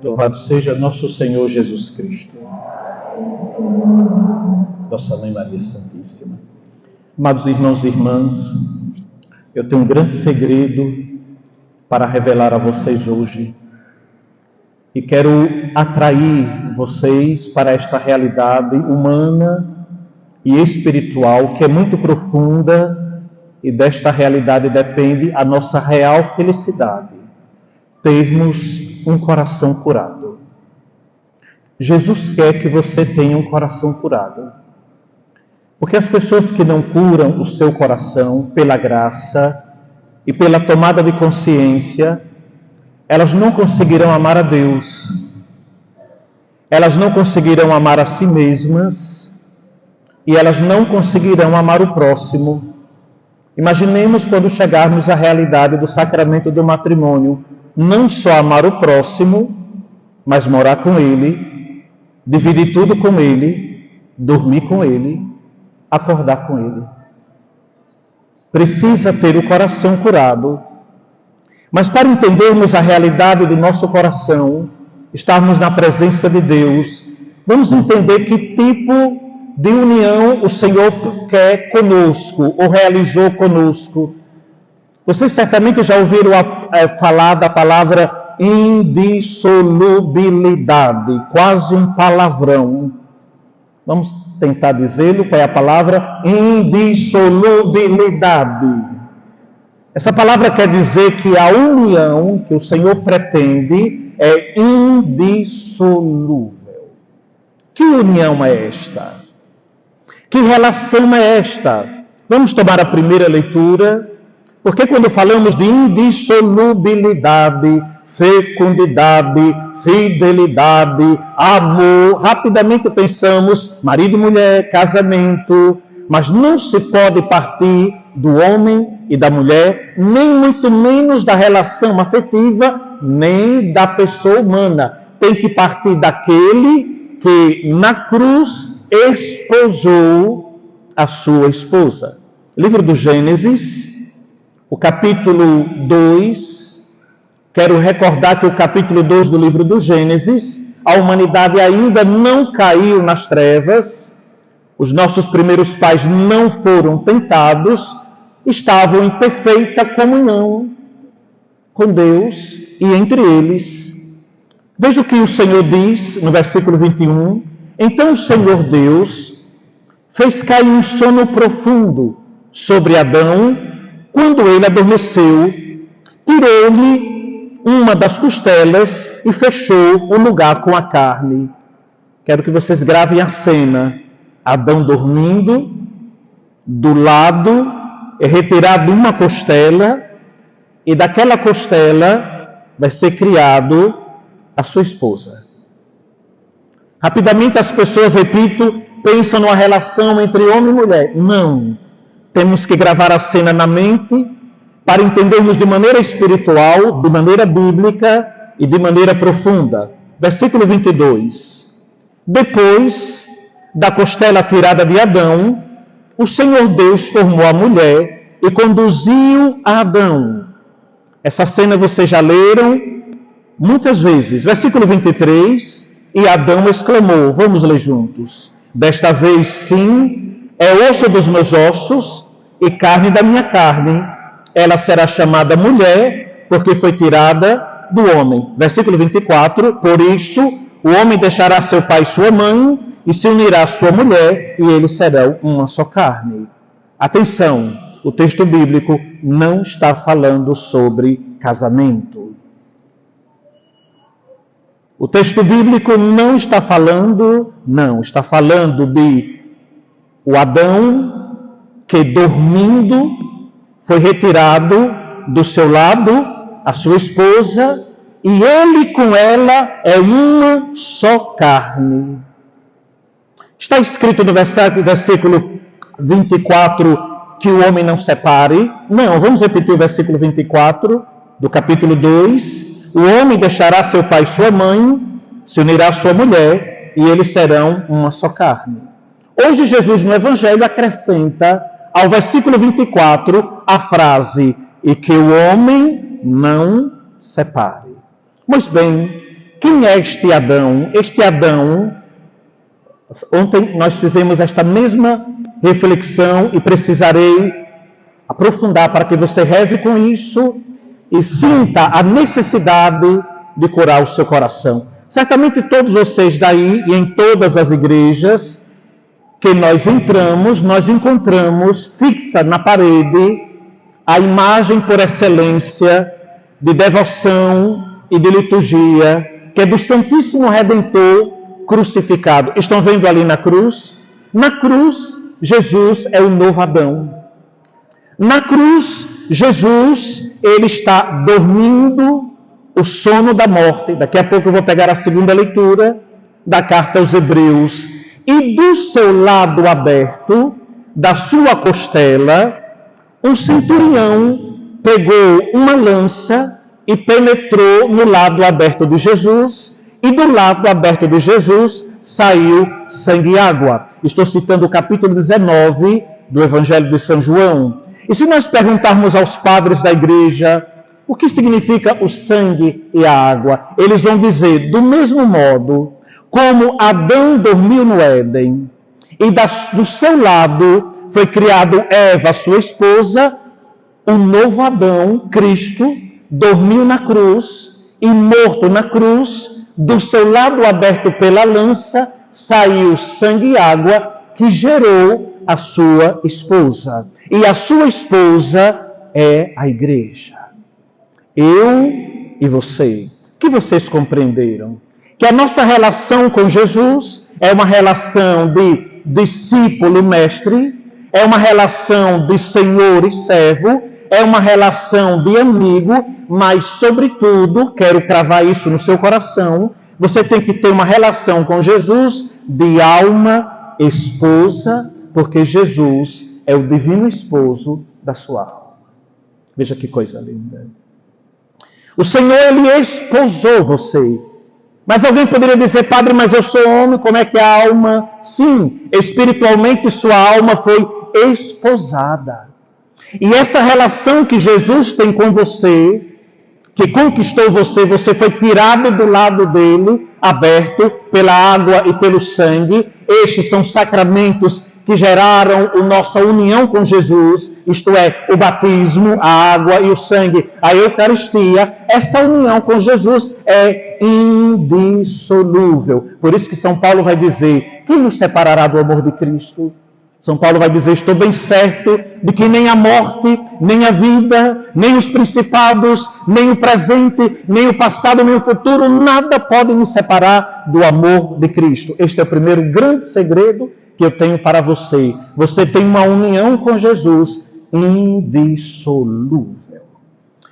Louvado seja nosso Senhor Jesus Cristo. Nossa Mãe Maria Santíssima. Amados irmãos e irmãs, eu tenho um grande segredo para revelar a vocês hoje. E quero atrair vocês para esta realidade humana e espiritual, que é muito profunda, e desta realidade depende a nossa real felicidade. Termos um coração curado. Jesus quer que você tenha um coração curado. Porque as pessoas que não curam o seu coração pela graça e pela tomada de consciência, elas não conseguirão amar a Deus. Elas não conseguirão amar a si mesmas e elas não conseguirão amar o próximo. Imaginemos quando chegarmos à realidade do sacramento do matrimônio, não só amar o próximo, mas morar com ele, dividir tudo com ele, dormir com ele, acordar com ele. Precisa ter o coração curado. Mas para entendermos a realidade do nosso coração, estarmos na presença de Deus, vamos entender que tipo de união o Senhor quer conosco, ou realizou conosco. Vocês certamente já ouviram falar da palavra indissolubilidade, quase um palavrão. Vamos tentar dizê-lo, qual é a palavra? Indissolubilidade. Essa palavra quer dizer que a união que o Senhor pretende é indissolúvel. Que união é esta? Que relação é esta? Vamos tomar a primeira leitura, porque quando falamos de indissolubilidade, fecundidade, fidelidade, amor, rapidamente pensamos marido e mulher, casamento, mas não se pode partir do homem e da mulher, nem muito menos da relação afetiva, nem da pessoa humana. Tem que partir daquele que na cruz esposou a sua esposa. Livro do Gênesis, o capítulo 2, quero recordar que o capítulo 2 do livro do Gênesis, a humanidade ainda não caiu nas trevas, os nossos primeiros pais não foram tentados, estavam em perfeita comunhão com Deus e entre eles. Veja o que o Senhor diz no versículo 21. Então o Senhor Deus fez cair um sono profundo sobre Adão quando ele adormeceu, tirou-lhe uma das costelas e fechou o lugar com a carne. Quero que vocês gravem a cena. Adão dormindo, do lado é retirado uma costela e daquela costela vai ser criado a sua esposa. Rapidamente as pessoas, repito, pensam numa relação entre homem e mulher. Não. Temos que gravar a cena na mente para entendermos de maneira espiritual, de maneira bíblica e de maneira profunda. Versículo 22. Depois da costela tirada de Adão, o Senhor Deus formou a mulher e conduziu a Adão. Essa cena vocês já leram muitas vezes. Versículo 23, e Adão exclamou, vamos ler juntos. Desta vez sim, é osso dos meus ossos e carne da minha carne. Ela será chamada mulher, porque foi tirada do homem. Versículo 24, por isso o homem deixará seu pai e sua mãe, e se unirá à sua mulher, e eles serão uma só carne. Atenção, o texto bíblico não está falando sobre casamento. O texto bíblico não está falando, está falando de o Adão que dormindo foi retirado do seu lado, a sua esposa, e ele com ela é uma só carne. Está escrito no versículo 24 que o homem não separe. Não, vamos repetir o versículo 24 do capítulo 2. O homem deixará seu pai e sua mãe, se unirá à sua mulher, e eles serão uma só carne. Hoje Jesus no Evangelho acrescenta ao versículo 24 a frase, e que o homem não separe. Pois bem, Quem é este Adão? Este Adão, ontem nós fizemos esta mesma reflexão e precisarei aprofundar para que você reze com isso e sinta a necessidade de curar o seu coração. Certamente todos vocês daí e em todas as igrejas que nós entramos, nós encontramos fixa na parede a imagem por excelência de devoção e de liturgia, que é do Santíssimo Redentor crucificado. Estão vendo ali na cruz? Na cruz, Jesus é o novo Adão. Na cruz, Jesus, ele está dormindo o sono da morte. Daqui a pouco eu vou pegar a segunda leitura da carta aos Hebreus. E do seu lado aberto, da sua costela, um centurião pegou uma lança e penetrou no lado aberto de Jesus, e do lado aberto de Jesus saiu sangue e água. Estou citando o capítulo 19 do Evangelho de São João. E se nós perguntarmos aos padres da igreja o que significa o sangue e a água, eles vão dizer, do mesmo modo como Adão dormiu no Éden, e do seu lado foi criado Eva, sua esposa, o novo Adão, Cristo, dormiu na cruz, e morto na cruz, do seu lado aberto pela lança, saiu sangue e água, que gerou a sua esposa. E a sua esposa é a igreja. Eu e você. O que vocês compreenderam? Que a nossa relação com Jesus é uma relação de discípulo e mestre, é uma relação de senhor e servo, é uma relação de amigo, mas, sobretudo, quero cravar isso no seu coração, você tem que ter uma relação com Jesus de alma esposa, porque Jesus é o divino esposo da sua alma. Veja que coisa linda. O Senhor, ele esposou você. Mas alguém poderia dizer, padre, mas eu sou homem, como é que a alma? Sim, espiritualmente sua alma foi esposada. E essa relação que Jesus tem com você, que conquistou você, você foi tirado do lado dele, aberto pela água e pelo sangue. Estes são sacramentos que geraram a nossa união com Jesus, isto é, o batismo, a água e o sangue, a Eucaristia. Essa união com Jesus é indissolúvel. Por isso que São Paulo vai dizer, quem nos separará do amor de Cristo? São Paulo vai dizer, estou bem certo de que nem a morte, nem a vida, nem os principados, nem o presente, nem o passado, nem o futuro, nada pode nos separar do amor de Cristo. Este é o primeiro grande segredo que eu tenho para você. Você tem uma união com Jesus indissolúvel.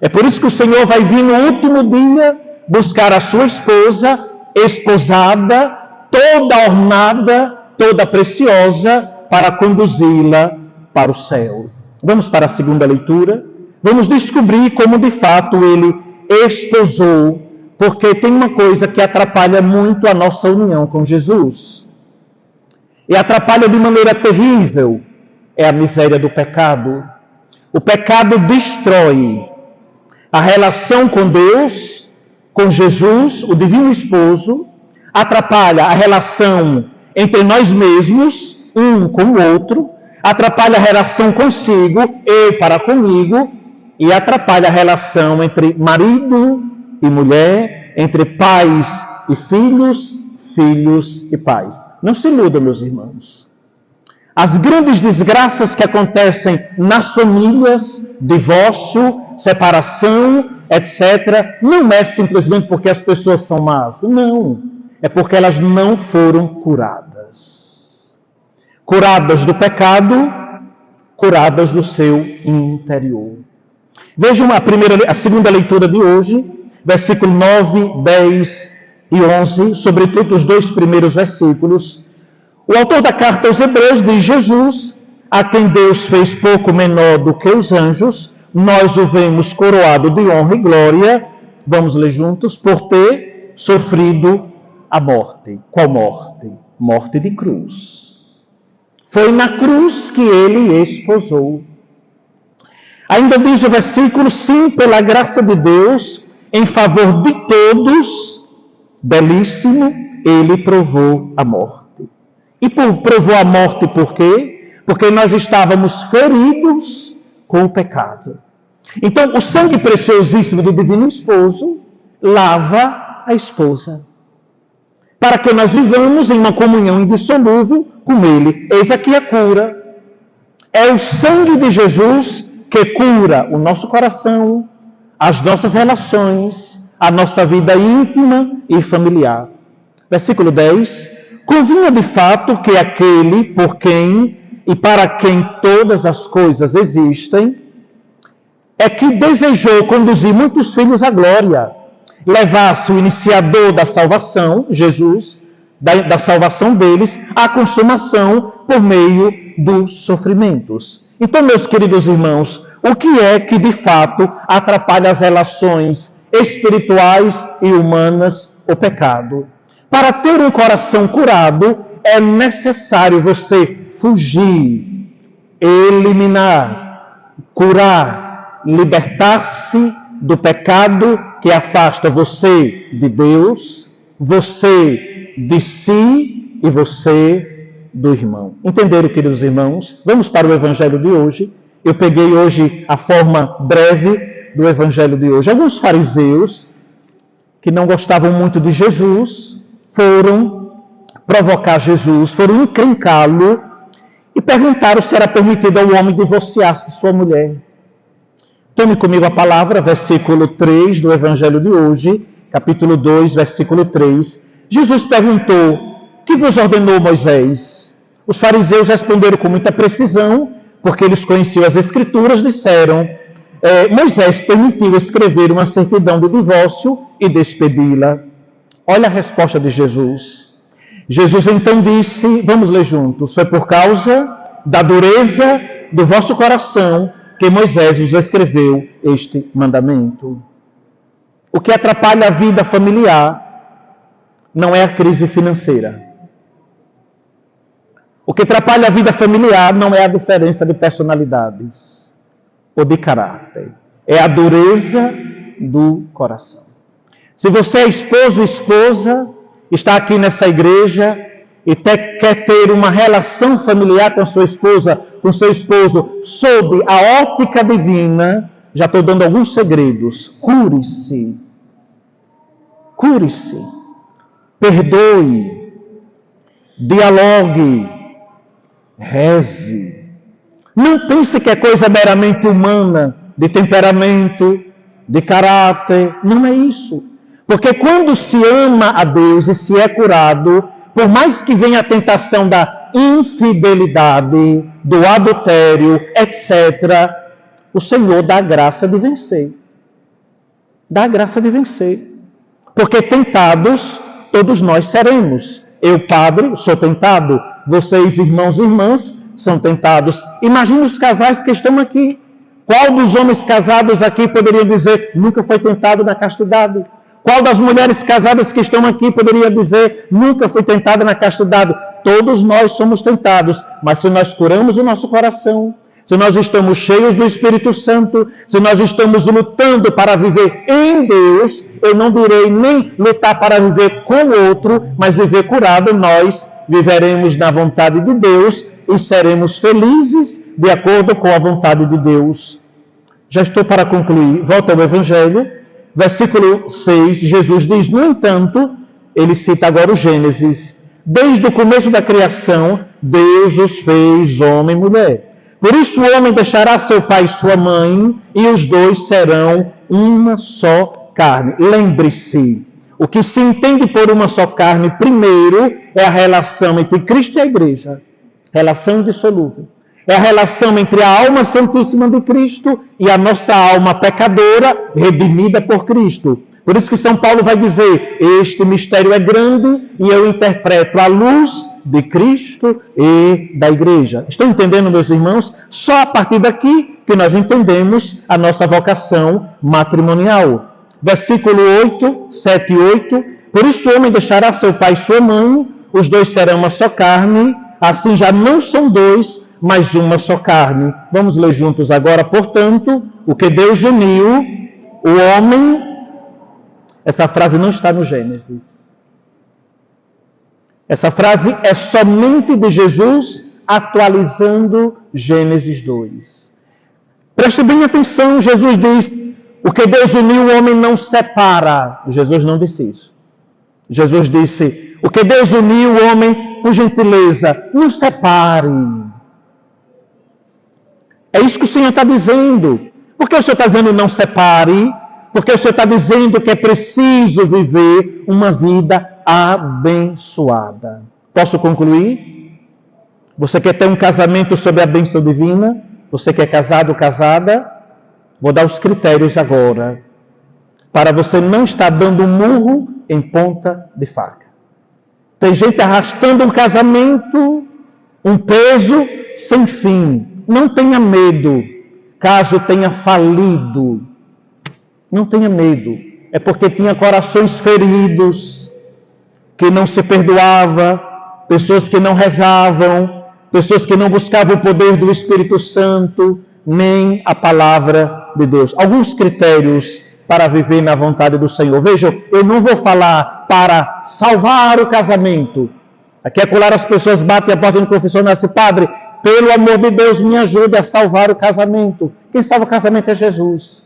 É por isso que o Senhor vai vir no último dia buscar a sua esposa, esposada, toda ornada, toda preciosa, para conduzi-la para o céu. Vamos para a segunda leitura. Vamos descobrir como de fato ele esposou, porque tem uma coisa que atrapalha muito a nossa união com Jesus. E atrapalha de maneira terrível, é a miséria do pecado. O pecado destrói a relação com Deus, com Jesus, o divino esposo, atrapalha a relação entre nós mesmos, um com o outro, atrapalha a relação consigo, eu para comigo, e atrapalha a relação entre marido e mulher, entre pais e filhos, filhos e pais. Não se iludam, meus irmãos. As grandes desgraças que acontecem nas famílias, divórcio, separação, etc., não é simplesmente porque as pessoas são más. Não. É porque elas não foram curadas. Curadas do pecado, curadas do seu interior. Vejam a segunda leitura de hoje, versículo 9, 10 e 11, sobretudo os dois primeiros versículos. O autor da carta aos Hebreus diz, Jesus, a quem Deus fez pouco menor do que os anjos, nós o vemos coroado de honra e glória, vamos ler juntos, por ter sofrido a morte. Qual morte? Morte de cruz. Foi na cruz que ele esposou. Ainda diz o versículo, sim, pela graça de Deus, em favor de todos, belíssimo, ele provou a morte. E provou a morte por quê? Porque nós estávamos feridos com o pecado. Então, o sangue preciosíssimo do divino esposo lava a esposa, para que nós vivamos em uma comunhão indissolúvel com ele. Eis aqui a cura. É o sangue de Jesus que cura o nosso coração, as nossas relações, a nossa vida íntima e familiar. Versículo 10. Convinha de fato que aquele por quem e para quem todas as coisas existem, é que desejou conduzir muitos filhos à glória, levasse o iniciador da salvação, Jesus, da salvação deles, à consumação por meio dos sofrimentos. Então, meus queridos irmãos, o que é que de fato atrapalha as relações espirituais e humanas? O pecado. Para ter um coração curado, é necessário você fugir, eliminar, curar, libertar-se do pecado que afasta você de Deus, você de si e você do irmão. Entenderam, queridos irmãos? Vamos para o evangelho de hoje. Eu peguei hoje a forma breve do evangelho de hoje. Alguns fariseus que não gostavam muito de Jesus foram provocar Jesus, foram encrencá-lo e perguntaram se era permitido ao homem divorciar-se de sua mulher. Tome comigo a palavra, versículo 3 do evangelho de hoje, capítulo 2, versículo 3. Jesus perguntou: que vos ordenou Moisés? Os fariseus responderam com muita precisão, porque eles conheciam as Escrituras, disseram: Moisés permitiu escrever uma certidão de divórcio e despedi-la. Olha a resposta de Jesus. Jesus então disse, vamos ler juntos: foi por causa da dureza do vosso coração que Moisés vos escreveu este mandamento. O que atrapalha a vida familiar não é a crise financeira. O que atrapalha a vida familiar não é a diferença de personalidades ou de caráter. É a dureza do coração. Se você é esposo ou esposa, está aqui nessa igreja e quer ter uma relação familiar com sua esposa, com seu esposo, sob a ótica divina, já estou dando alguns segredos. Cure-se. Cure-se. Perdoe. Dialogue. Reze. Não pense que é coisa meramente humana, de temperamento, de caráter. Não é isso. Porque quando se ama a Deus e se é curado, por mais que venha a tentação da infidelidade, do adultério, etc., o Senhor dá a graça de vencer. Dá a graça de vencer. Porque tentados, todos nós seremos. Eu, padre, sou tentado. Vocês, irmãos e irmãs, são tentados. Imagine os casais que estão aqui. Qual dos homens casados aqui poderia dizer, nunca foi tentado na castidade? Qual das mulheres casadas que estão aqui poderia dizer, nunca fui tentada na castidade? Todos nós somos tentados, mas se nós curamos o nosso coração, se nós estamos cheios do Espírito Santo, se nós estamos lutando para viver em Deus, eu não direi nem lutar para viver com o outro, mas viver curado, nós viveremos na vontade de Deus e seremos felizes de acordo com a vontade de Deus. Já estou para concluir. Volta ao Evangelho. Versículo 6, Jesus diz, no entanto, ele cita agora o Gênesis, desde o começo da criação, Deus os fez homem e mulher. Por isso o homem deixará seu pai e sua mãe, e os dois serão uma só carne. Lembre-se, o que se entende por uma só carne, primeiro, é a relação entre Cristo e a igreja. Relação indissolúvel. É a relação entre a alma santíssima de Cristo e a nossa alma pecadora, redimida por Cristo. Por isso que São Paulo vai dizer, este mistério é grande e eu interpreto à luz de Cristo e da igreja. Estão entendendo, meus irmãos? Só a partir daqui que nós entendemos a nossa vocação matrimonial. Versículo 8, 7 e 8. Por isso o homem deixará seu pai e sua mãe, os dois serão uma só carne, assim já não são dois, mas uma só carne. Vamos ler juntos agora, portanto, o que Deus uniu, o homem... Essa frase não está no Gênesis. Essa frase é somente de Jesus atualizando Gênesis 2. Preste bem atenção, Jesus diz, o que Deus uniu o homem não separa. Jesus não disse isso. Jesus disse, o que Deus uniu o homem, por gentileza, não separe. É isso que o Senhor está dizendo. Por que o Senhor está dizendo não separe? Porque o Senhor está dizendo que é preciso viver uma vida abençoada. Posso concluir? Você quer ter um casamento sob a bênção divina? Você que é casado ou casada? Vou dar os critérios agora. Para você não estar dando um murro em ponta de faca. Tem gente arrastando um casamento, um peso sem fim. Não tenha medo, caso tenha falido. Não tenha medo. É porque tinha corações feridos, que não se perdoava, pessoas que não rezavam, pessoas que não buscavam o poder do Espírito Santo, nem a palavra de Deus. Alguns critérios para viver na vontade do Senhor. Vejam, eu não vou falar para salvar o casamento. Aqui é colar as pessoas batem a porta do confessionário e dizem, padre, pelo amor de Deus, me ajude a salvar o casamento. Quem salva o casamento é Jesus.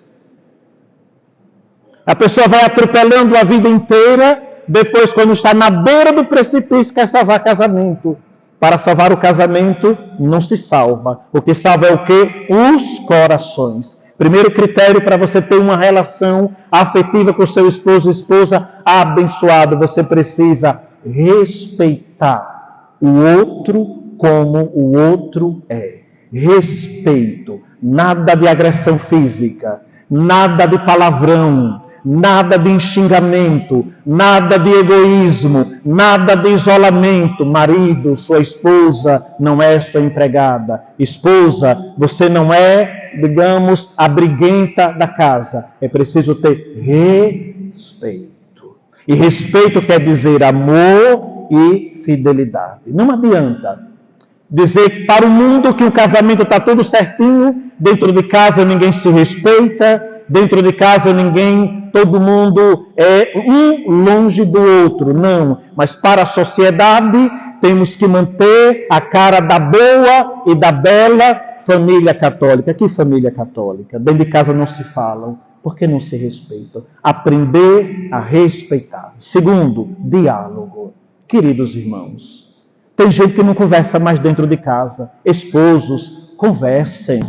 A pessoa vai atropelando a vida inteira, depois, quando está na beira do precipício, quer salvar casamento. Para salvar o casamento, não se salva. O que salva é o quê? Os corações. Primeiro critério para você ter uma relação afetiva com seu esposo ou esposa abençoado, você precisa respeitar o outro como o outro é. Respeito. Nada de agressão física, nada de palavrão, nada de xingamento, nada de egoísmo, nada de isolamento. Marido, sua esposa não é sua empregada. Esposa, você não é, digamos, a briguenta da casa. É preciso ter respeito. E respeito quer dizer amor e fidelidade. Não adianta dizer para o mundo que o casamento está tudo certinho, dentro de casa ninguém se respeita, dentro de casa todo mundo é um longe do outro. Não, mas para a sociedade temos que manter a cara da boa e da bela família católica. Que família católica? Dentro de casa não se falam, porque não se respeitam. Aprender a respeitar. Segundo, diálogo. Queridos irmãos, tem gente que não conversa mais dentro de casa. Esposos, conversem.